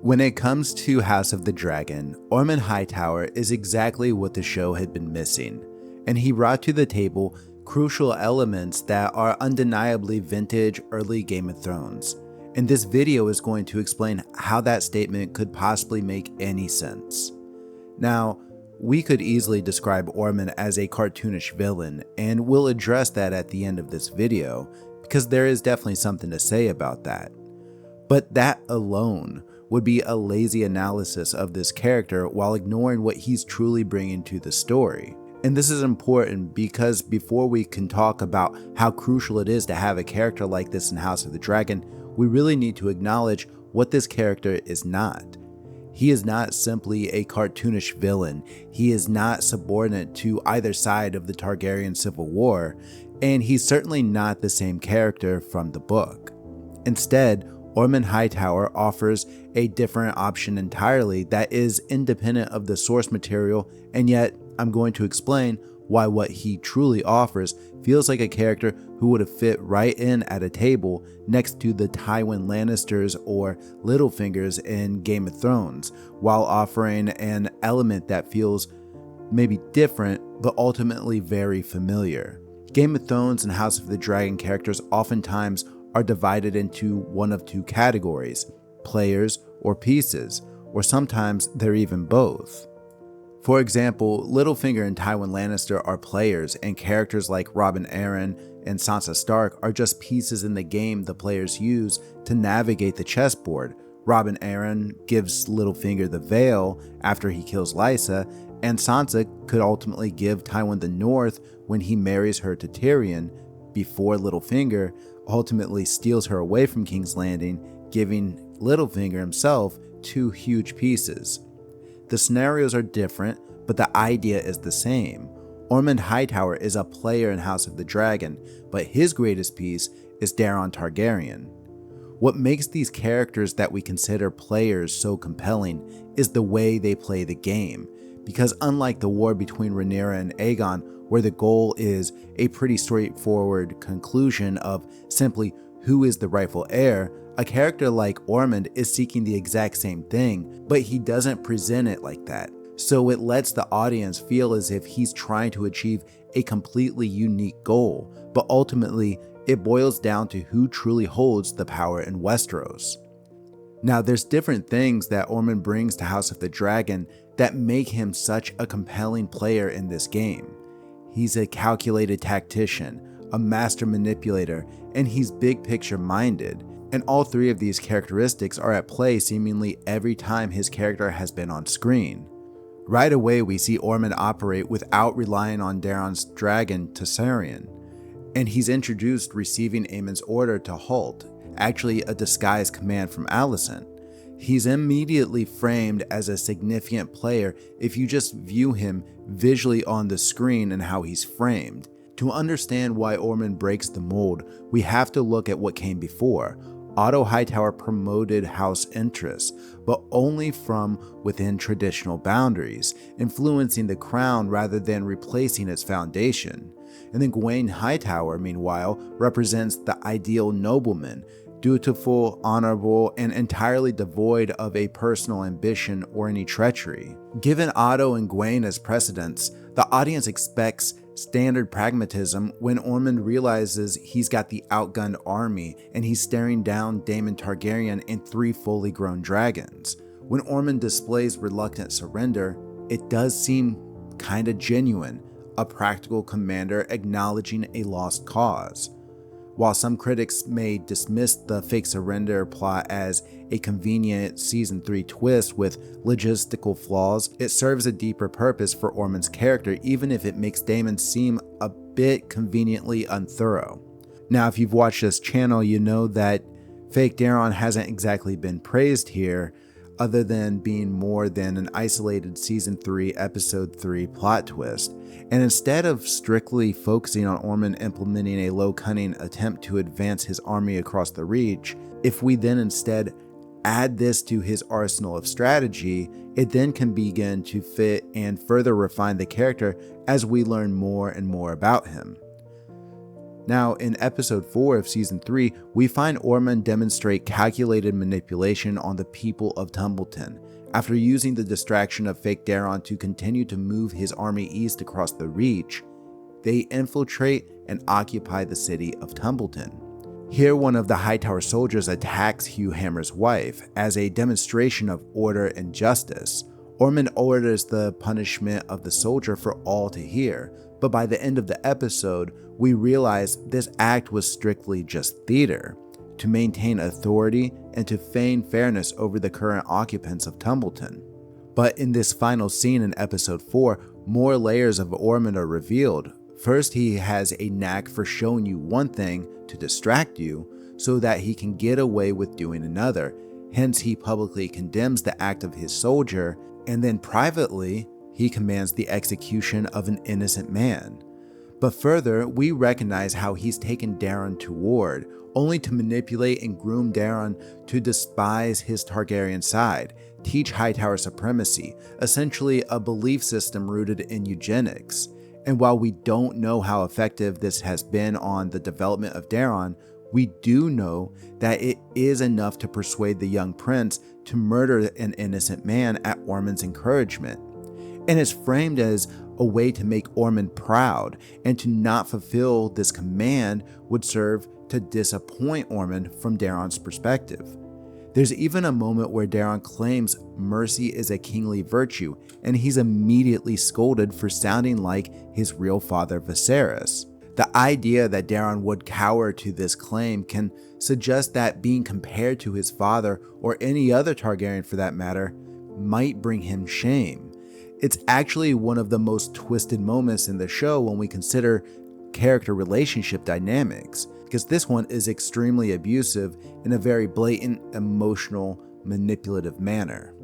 When it comes to House of the Dragon, Ormund Hightower is exactly what the show had been missing, and he brought to the table crucial elements that are undeniably vintage early Game of Thrones. And this video is going to explain how that statement could possibly make any sense. Now, we could easily describe Ormund as a cartoonish villain, and we'll address that at the end of this video, because there is definitely something to say about that. But that alone would be a lazy analysis of this character while ignoring what he's truly bringing to the story. And this is important because before we can talk about how crucial it is to have a character like this in House of the Dragon, we really need to acknowledge what this character is not. He is not simply a cartoonish villain, he is not subordinate to either side of the Targaryen civil war, and he's certainly not the same character from the book. Instead, Ormund Hightower offers a different option entirely that is independent of the source material, and yet I'm going to explain why what he truly offers feels like a character who would have fit right in at a table next to the Tywin Lannisters or Littlefingers in Game of Thrones, while offering an element that feels maybe different but ultimately very familiar. Game of Thrones and House of the Dragon characters oftentimes are divided into one of two categories, players or pieces, or sometimes they're even both. For example, Littlefinger and Tywin Lannister are players, and characters like Robin Arryn and Sansa Stark are just pieces in the game the players use to navigate the chessboard. Robin Arryn gives Littlefinger the veil after he kills Lysa, and Sansa could ultimately give Tywin the North when he marries her to Tyrion, before Littlefinger ultimately steals her away from King's Landing, giving Littlefinger himself two huge pieces. The scenarios are different, but the idea is the same. Ormund Hightower is a player in House of the Dragon, but his greatest piece is Daeron Targaryen. What makes these characters that we consider players so compelling is the way they play the game, because unlike the war between Rhaenyra and Aegon, where the goal is a pretty straightforward conclusion of simply who is the rightful heir, a character like Ormund is seeking the exact same thing, but he doesn't present it like that. So it lets the audience feel as if he's trying to achieve a completely unique goal, but ultimately it boils down to who truly holds the power in Westeros. Now, there's different things that Ormund brings to House of the Dragon that make him such a compelling player in this game. He's a calculated tactician, a master manipulator, and he's big picture minded. And all three of these characteristics are at play seemingly every time his character has been on screen. Right away, we see Ormund operate without relying on Daeron's dragon Targaryen, and he's introduced receiving Aemon's order to halt, actually a disguised command from Alicent. He's immediately framed as a significant player if you just view him visually on the screen and how he's framed. To understand why Ormund breaks the mold, we have to look at what came before. Otto Hightower promoted house interests, but only from within traditional boundaries, influencing the crown rather than replacing its foundation. And then Gawain Hightower, meanwhile, represents the ideal nobleman, dutiful, honorable, and entirely devoid of a personal ambition or any treachery. Given Otto and Gawain as precedents, the audience expects standard pragmatism when Ormund realizes he's got the outgunned army and he's staring down Daemon Targaryen and 3 fully grown dragons. When Ormund displays reluctant surrender, it does seem kinda genuine, a practical commander acknowledging a lost cause. While some critics may dismiss the fake surrender plot as a convenient season 3 twist with logistical flaws, it serves a deeper purpose for Ormund's character, even if it makes Daemon seem a bit conveniently unthorough. Now, if you've watched this channel, you know that fake Daeron hasn't exactly been praised here, other than being more than an isolated season 3 episode 3 plot twist. And instead of strictly focusing on Ormund implementing a low-cunning attempt to advance his army across the Reach, if we then instead add this to his arsenal of strategy, it then can begin to fit and further refine the character as we learn more and more about him. Now, in episode 4 of season 3, we find Ormund demonstrate calculated manipulation on the people of Tumbleton. After using the distraction of fake Daron to continue to move his army east across the Reach, they infiltrate and occupy the city of Tumbleton. Here, one of the Hightower soldiers attacks Hugh Hammer's wife as a demonstration of order and justice. Ormund orders the punishment of the soldier for all to hear, but by the end of the episode, we realize this act was strictly just theater, to maintain authority and to feign fairness over the current occupants of Tumbleton. But in this final scene in episode 4, more layers of Ormund are revealed. First, he has a knack for showing you one thing to distract you so that he can get away with doing another. Hence, he publicly condemns the act of his soldier, and then privately, he commands the execution of an innocent man. But further, we recognize how he's taken Daron to ward, only to manipulate and groom Daron to despise his Targaryen side, teach Hightower supremacy, essentially a belief system rooted in eugenics. And while we don't know how effective this has been on the development of Daron, we do know that it is enough to persuade the young prince to murder an innocent man at Ormund's encouragement. And it's framed as a way to make Ormund proud, and to not fulfill this command would serve to disappoint Ormund from Daron's perspective. There's even a moment where Daron claims mercy is a kingly virtue, and he's immediately scolded for sounding like his real father Viserys. The idea that Daron would cower to this claim can suggest that being compared to his father, or any other Targaryen for that matter, might bring him shame. It's actually one of the most twisted moments in the show when we consider character relationship dynamics, because this one is extremely abusive in a very blatant, emotional, manipulative manner.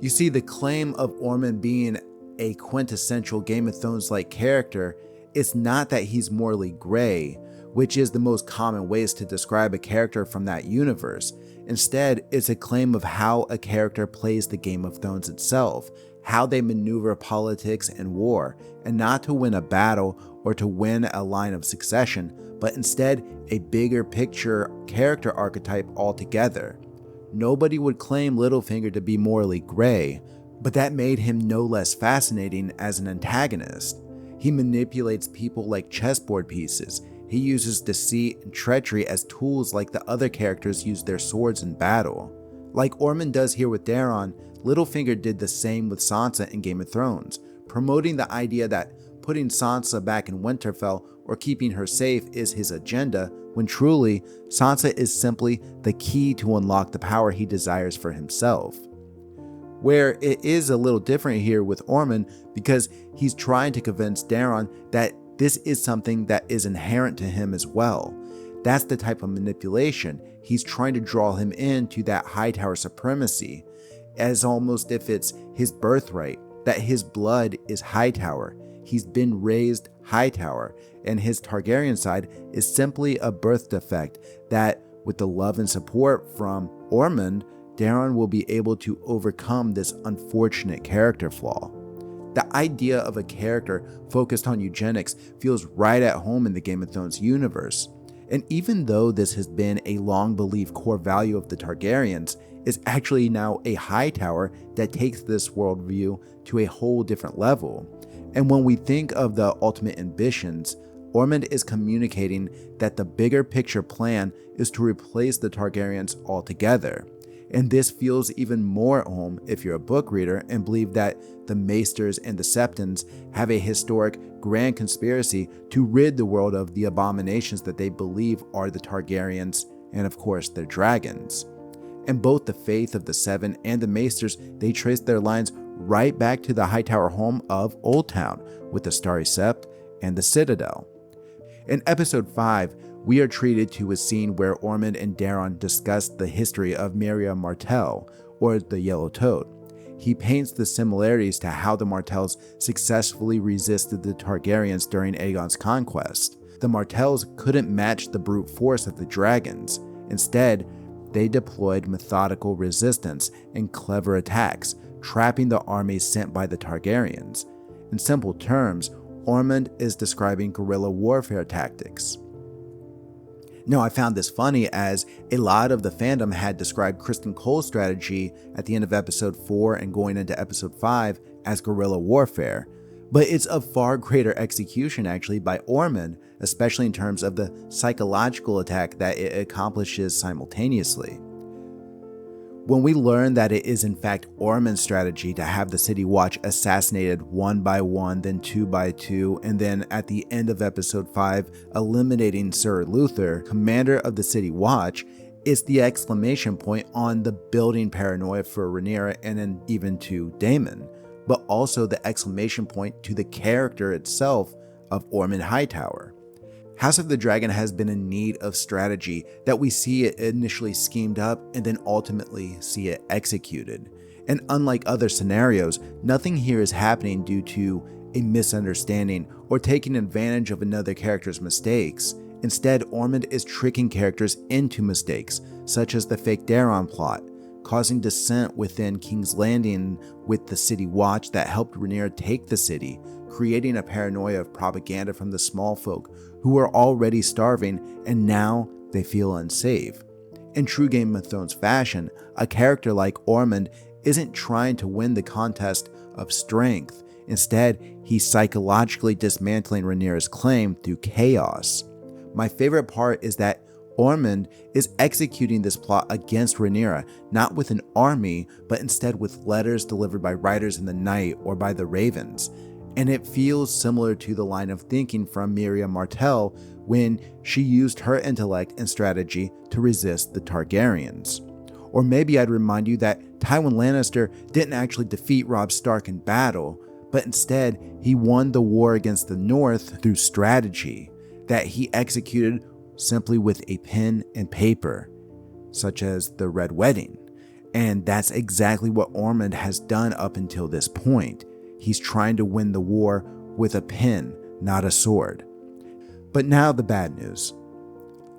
You see, the claim of Ormund being a quintessential Game of Thrones-like character is not that he's morally gray, which is the most common ways to describe a character from that universe. Instead, it's a claim of how a character plays the Game of Thrones itself, how they maneuver politics and war, and not to win a battle or to win a line of succession, but instead a bigger picture character archetype altogether. Nobody would claim Littlefinger to be morally gray, but that made him no less fascinating as an antagonist. He manipulates people like chessboard pieces. He uses deceit and treachery as tools like the other characters use their swords in battle. Like Ormund does here with Daron, Littlefinger did the same with Sansa in Game of Thrones, promoting the idea that putting Sansa back in Winterfell or keeping her safe is his agenda, when truly, Sansa is simply the key to unlock the power he desires for himself. Where it is a little different here with Ormund, because he's trying to convince Daron that this is something that is inherent to him as well. That's the type of manipulation. He's trying to draw him into that Hightower supremacy, as almost if it's his birthright, that his blood is Hightower. He's been raised Hightower, and his Targaryen side is simply a birth defect that, with the love and support from Ormund, Daron will be able to overcome this unfortunate character flaw. The idea of a character focused on eugenics feels right at home in the Game of Thrones universe. And even though this has been a long believed core value of the Targaryens, is actually now a Hightower that takes this worldview to a whole different level. And when we think of the ultimate ambitions, Ormund is communicating that the bigger picture plan is to replace the Targaryens altogether. And this feels even more at home if you're a book reader and believe that the Maesters and the Septons have a historic grand conspiracy to rid the world of the abominations that they believe are the Targaryens and of course their dragons. And both the faith of the Seven and the Maesters, they trace their lines right back to the Hightower home of Old Town with the Starry Sept and the Citadel. In episode 5, we are treated to a scene where Ormund and Daron discuss the history of Miriam Martell, or the Yellow Toad. He paints the similarities to how the Martells successfully resisted the Targaryens during Aegon's conquest. The Martells couldn't match the brute force of the dragons. Instead, they deployed methodical resistance and clever attacks, trapping the armies sent by the Targaryens. In simple terms, Ormund is describing guerrilla warfare tactics. Now, I found this funny as a lot of the fandom had described Kristen Cole's strategy at the end of episode 4 and going into episode 5 as guerrilla warfare, but it's a far greater execution actually by Ormund, especially in terms of the psychological attack that it accomplishes simultaneously. When we learn that it is in fact Ormund's strategy to have the City Watch assassinated one by one, then two by two, and then at the end of episode 5 eliminating Sir Luther, commander of the City Watch, it's the exclamation point on the building paranoia for Rhaenyra and then even to Daemon, but also the exclamation point to the character itself of Ormund Hightower. House of the Dragon has been in need of strategy that we see it initially schemed up and then ultimately see it executed. And unlike other scenarios, nothing here is happening due to a misunderstanding or taking advantage of another character's mistakes. Instead, Ormund is tricking characters into mistakes, such as the fake Daron plot, causing dissent within King's Landing with the City Watch that helped Rhaenyra take the city, creating a paranoia of propaganda from the small folk who were already starving and now they feel unsafe. In true Game of Thrones fashion, a character like Ormund isn't trying to win the contest of strength. Instead, he's psychologically dismantling Rhaenyra's claim through chaos. My favorite part is that Ormund is executing this plot against Rhaenyra, not with an army, but instead with letters delivered by riders in the night or by the ravens. And it feels similar to the line of thinking from Miriam Martell when she used her intellect and strategy to resist the Targaryens. Or maybe I'd remind you that Tywin Lannister didn't actually defeat Robb Stark in battle, but instead he won the war against the North through strategy that he executed simply with a pen and paper, such as the Red Wedding. And that's exactly what Ormund has done up until this point. He's trying to win the war with a pen, not a sword. But now the bad news.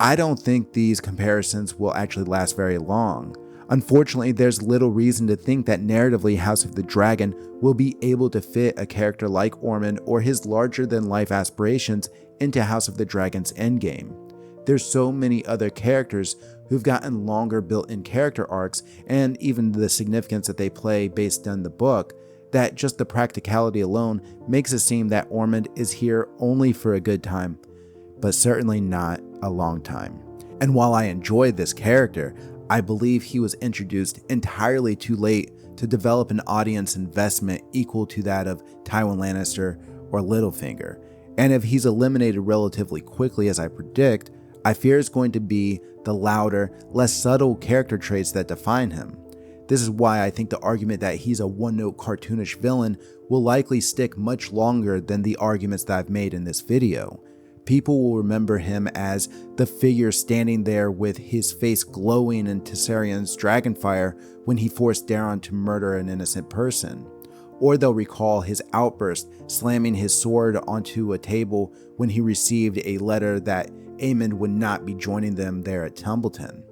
I don't think these comparisons will actually last very long. Unfortunately, there's little reason to think that narratively House of the Dragon will be able to fit a character like Ormund or his larger-than-life aspirations into House of the Dragon's endgame. There's so many other characters who've gotten longer built-in character arcs and even the significance that they play based on the book, that just the practicality alone makes it seem that Ormund is here only for a good time, but certainly not a long time. And while I enjoy this character, I believe he was introduced entirely too late to develop an audience investment equal to that of Tywin Lannister or Littlefinger. And if he's eliminated relatively quickly as I predict, I fear it's going to be the louder, less subtle character traits that define him. This is why I think the argument that he's a one-note cartoonish villain will likely stick much longer than the arguments that I've made in this video. People will remember him as the figure standing there with his face glowing in Tessarion's dragonfire when he forced Daron to murder an innocent person. Or they'll recall his outburst slamming his sword onto a table when he received a letter that Aemond would not be joining them there at Tumbleton.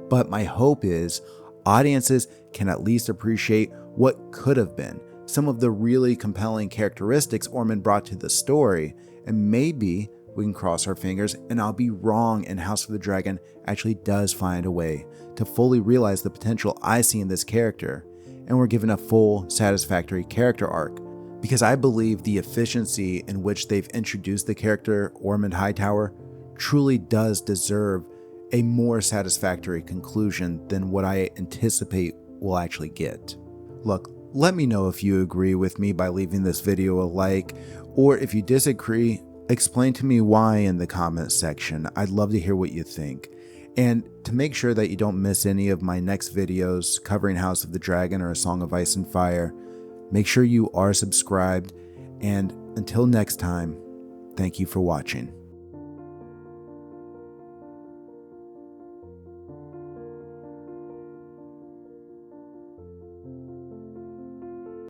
But my hope is audiences can at least appreciate what could have been, some of the really compelling characteristics Ormund brought to the story, and maybe we can cross our fingers and I'll be wrong and House of the Dragon actually does find a way to fully realize the potential I see in this character, and we're given a full, satisfactory character arc. Because I believe the efficiency in which they've introduced the character Ormund Hightower truly does deserve a more satisfactory conclusion than what I anticipate we'll actually get. Look, let me know if you agree with me by leaving this video a like, or if you disagree, explain to me why in the comments section. I'd love to hear what you think. And to make sure that you don't miss any of my next videos covering House of the Dragon or A Song of Ice and Fire, make sure you are subscribed. And until next time, thank you for watching.